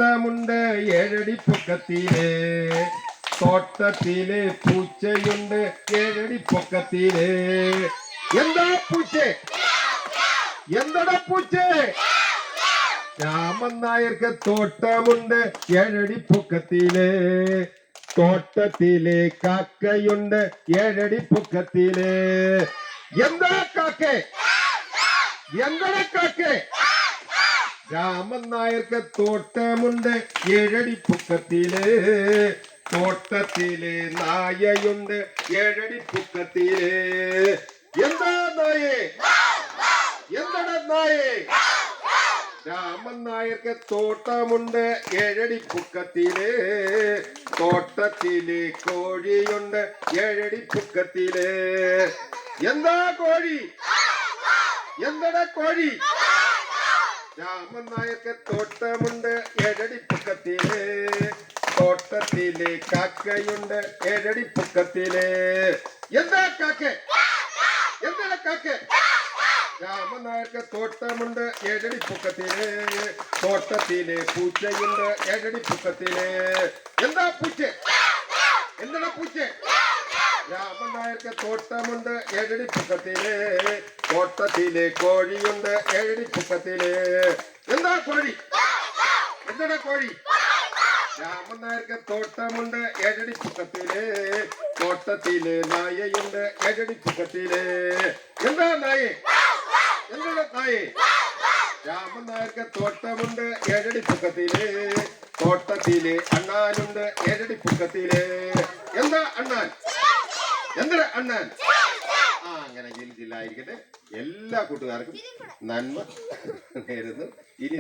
തോട്ടമുണ്ട് ഏഴടി പൊക്കത്തിലെ തോട്ടത്തിലെ പൂച്ചയുണ്ട് ഏഴടി പൊക്കത്തിലെ എന്താ പൂച്ചേ എന്തടാ പൂച്ചേ രാമൻ നായർക്ക് തോട്ടമുണ്ട് ഏഴടി പൊക്കത്തിലെ തോട്ടത്തിലെ കാക്കയുണ്ട് ഏഴടി പൊക്കത്തിലെ എന്താ കാക്കേ എന്തടാ കാക്കേ രാമൻ നായർക്ക് തോട്ടമുണ്ട് ഏഴടി പൊക്കത്തിലെ തോട്ടത്തിലെ നായയുണ്ട് ഏഴടി പൊക്കത്തിലെ എന്താ നായേ എന്തടാ നായേ രാമൻ നായർക്ക് തോട്ടമുണ്ട് ഏഴടി പൊക്കത്തിലെ തോട്ടത്തിലെ കോഴിയുണ്ട് ഏഴടി പൊക്കത്തിലെ എന്താ കോഴി എന്തടാ കോഴി രാമൻ നായർക്ക് തോട്ടമുണ്ട് ഏഴടി പൊക്കത്തിലെ തോട്ടത്തിലെ കാക്കയുണ്ട് ഏഴടി പൊക്കത്തിലെ എന്താ കാക്കേ എന്താ കാക്കേ രാമൻ നായർക്ക് തോട്ടമുണ്ട് ഏഴടി പൊക്കത്തിലെ തോട്ടത്തിലെ പൂച്ചയുണ്ട് ഏഴടി പൊക്കത്തിലെ എന്താ പൂച്ചേ എന്താ പൂച്ചേ രാമൻ നായർക്ക് തോട്ടമുണ്ട് ഏഴടി പൊക്കത്തിലെ തോട്ടത്തിലെ കോഴിയുണ്ട് ഏഴടി പൊക്കത്തിലെ എന്താ കോഴി എന്താ കോഴി രാമൻ നായർക്ക് തോട്ടമുണ്ട് ഏഴടി പൊക്കത്തിലെ തോട്ടത്തിലെ നായയുണ്ട് ഏഴടി പൊക്കത്തിലെ എന്താ നായേ എന്താ നായേ രാമൻ നായർക്ക് തോട്ടമുണ്ട് ഏഴടി പൊക്കത്തിലെ തോട്ടത്തിലെ അണ്ണാനുണ്ട് ഏഴടി പൊക്കത്തിലെ എന്താ അണ്ണാൻ എന്താ അണ്ണാൻ അങ്ങനെ ജില്ലായിരിക്കട്ടെ എല്ലാ കൂട്ടുകാർക്കും നന്മ നേരുന്നു. ഇനി